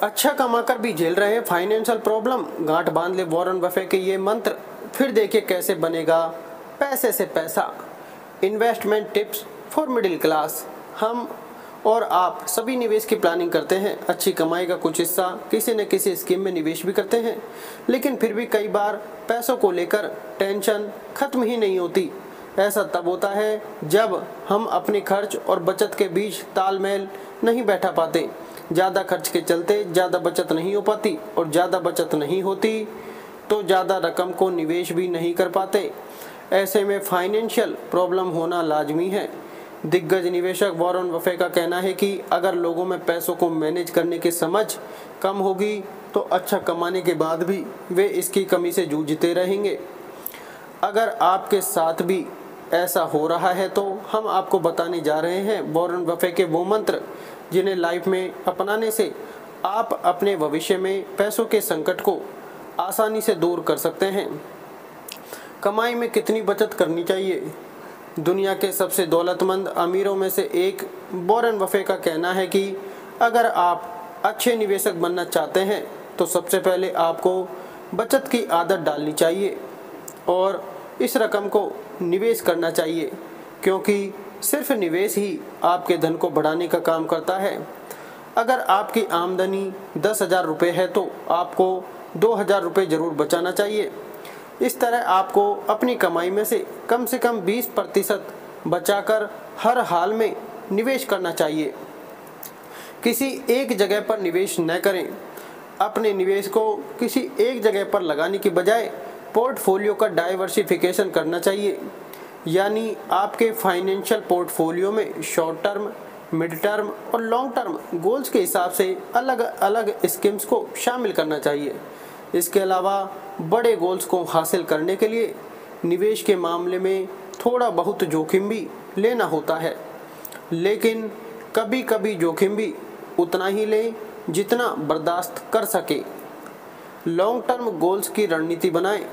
अच्छा कमाकर भी झेल रहे हैं फाइनेंशियल प्रॉब्लम, गांठ बांध ले वॉरेन बफेट के ये मंत्र, फिर देखिए कैसे बनेगा पैसे से पैसा। Investment tips for middle class. हम और आप सभी निवेश की प्लानिंग करते हैं, अच्छी कमाई का कुछ हिस्सा किसी न किसी स्कीम में निवेश भी करते हैं, लेकिन फिर भी कई बार पैसों को लेकर टेंशन खत्म ही नहीं होती। ऐसा तब होता है जब हम अपने खर्च और बचत के बीच तालमेल नहीं बैठा पाते। ज़्यादा खर्च के चलते ज़्यादा बचत नहीं हो पाती और ज़्यादा बचत नहीं होती तो ज़्यादा रकम को निवेश भी नहीं कर पाते। ऐसे में फाइनेंशियल प्रॉब्लम होना लाजमी है। दिग्गज निवेशक वॉरेन बफेट का कहना है कि अगर लोगों में पैसों को मैनेज करने की समझ कम होगी तो अच्छा कमाने के बाद भी वे इसकी कमी से जूझते रहेंगे। अगर आपके साथ भी ऐसा हो रहा है तो हम आपको बताने जा रहे हैं वॉरेन बफेट के वो मंत्र जिन्हें लाइफ में अपनाने से आप अपने भविष्य में पैसों के संकट को आसानी से दूर कर सकते हैं। कमाई में कितनी बचत करनी चाहिए? दुनिया के सबसे दौलतमंद अमीरों में से एक वॉरेन बफेट का कहना है कि अगर आप अच्छे निवेशक बनना चाहते हैं तो सबसे पहले आपको बचत की आदत डालनी चाहिए और इस रकम को निवेश करना चाहिए, क्योंकि सिर्फ निवेश ही आपके धन को बढ़ाने का काम करता है। अगर आपकी आमदनी 10,000 रुपये है तो आपको 2,000 रुपये ज़रूर बचाना चाहिए। इस तरह आपको अपनी कमाई में से कम 20% बचाकर हर हाल में निवेश करना चाहिए। किसी एक जगह पर निवेश न करें। अपने निवेश को किसी एक जगह पर लगाने की बजाय पोर्टफोलियो का डाइवर्सिफिकेशन करना चाहिए, यानी आपके फाइनेंशियल पोर्टफोलियो में शॉर्ट टर्म, मिड टर्म और लॉन्ग टर्म गोल्स के हिसाब से अलग अलग स्कीम्स को शामिल करना चाहिए। इसके अलावा बड़े गोल्स को हासिल करने के लिए निवेश के मामले में थोड़ा बहुत जोखिम भी लेना होता है, लेकिन कभी कभी जोखिम भी उतना ही लें जितना बर्दाश्त कर सके। लॉन्ग टर्म गोल्स की रणनीति बनाएं।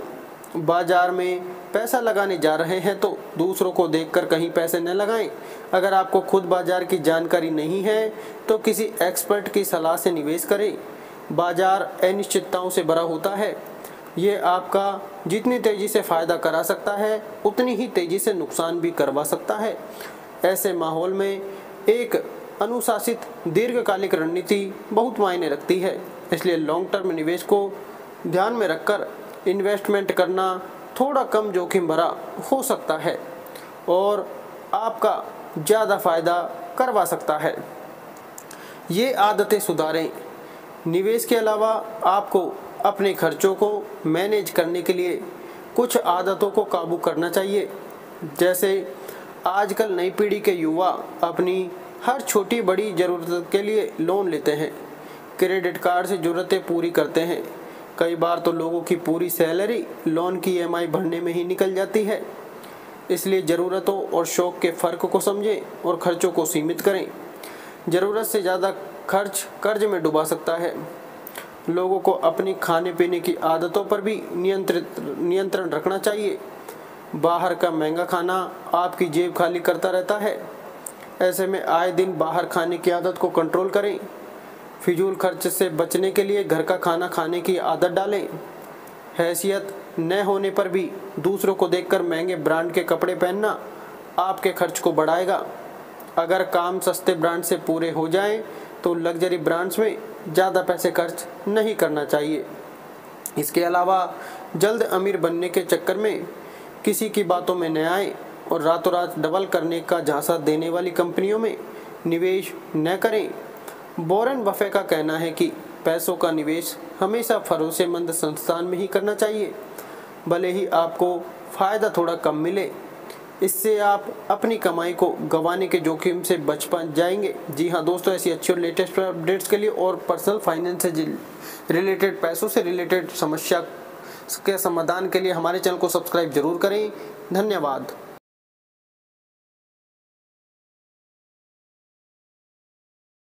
बाजार में पैसा लगाने जा रहे हैं तो दूसरों को देखकर कहीं पैसे न लगाएं। अगर आपको खुद बाजार की जानकारी नहीं है तो किसी एक्सपर्ट की सलाह से निवेश करें। बाजार अनिश्चितताओं से भरा होता है, ये आपका जितनी तेज़ी से फ़ायदा करा सकता है उतनी ही तेज़ी से नुकसान भी करवा सकता है। ऐसे माहौल में एक अनुशासित दीर्घकालिक रणनीति बहुत मायने रखती है, इसलिए लॉन्ग टर्म निवेश को ध्यान में रखकर इन्वेस्टमेंट करना थोड़ा कम जोखिम भरा हो सकता है और आपका ज़्यादा फ़ायदा करवा सकता है। ये आदतें सुधारें। निवेश के अलावा आपको अपने खर्चों को मैनेज करने के लिए कुछ आदतों को काबू करना चाहिए। जैसे आजकल नई पीढ़ी के युवा अपनी हर छोटी बड़ी ज़रूरत के लिए लोन लेते हैं, क्रेडिट कार्ड से ज़रूरतें पूरी करते हैं। कई बार तो लोगों की पूरी सैलरी लोन की EMI भरने में ही निकल जाती है। इसलिए ज़रूरतों और शौक़ के फ़र्क को समझें और खर्चों को सीमित करें। ज़रूरत से ज़्यादा खर्च कर्ज में डुबा सकता है। लोगों को अपनी खाने पीने की आदतों पर भी नियंत्रण रखना चाहिए। बाहर का महंगा खाना आपकी जेब खाली करता रहता है। ऐसे में आए दिन बाहर खाने की आदत को कंट्रोल करें। फिजूल खर्च से बचने के लिए घर का खाना खाने की आदत डालें। हैसियत न होने पर भी दूसरों को देखकर महंगे ब्रांड के कपड़े पहनना आपके खर्च को बढ़ाएगा। अगर काम सस्ते ब्रांड से पूरे हो जाएं तो लग्जरी ब्रांड्स में ज़्यादा पैसे खर्च नहीं करना चाहिए। इसके अलावा जल्द अमीर बनने के चक्कर में किसी की बातों में न आए और रातों रात डबल करने का झांसा देने वाली कंपनियों में निवेश न करें। वॉरेन बफेट का कहना है कि पैसों का निवेश हमेशा भरोसेमंद संस्थान में ही करना चाहिए, भले ही आपको फ़ायदा थोड़ा कम मिले। इससे आप अपनी कमाई को गंवाने के जोखिम से बच जाएंगे। जी हाँ दोस्तों, ऐसी अच्छी और लेटेस्ट अपडेट्स के लिए और पर्सनल फाइनेंस से रिलेटेड, पैसों से रिलेटेड समस्या के समाधान के लिए हमारे चैनल को सब्सक्राइब जरूर करें। धन्यवाद।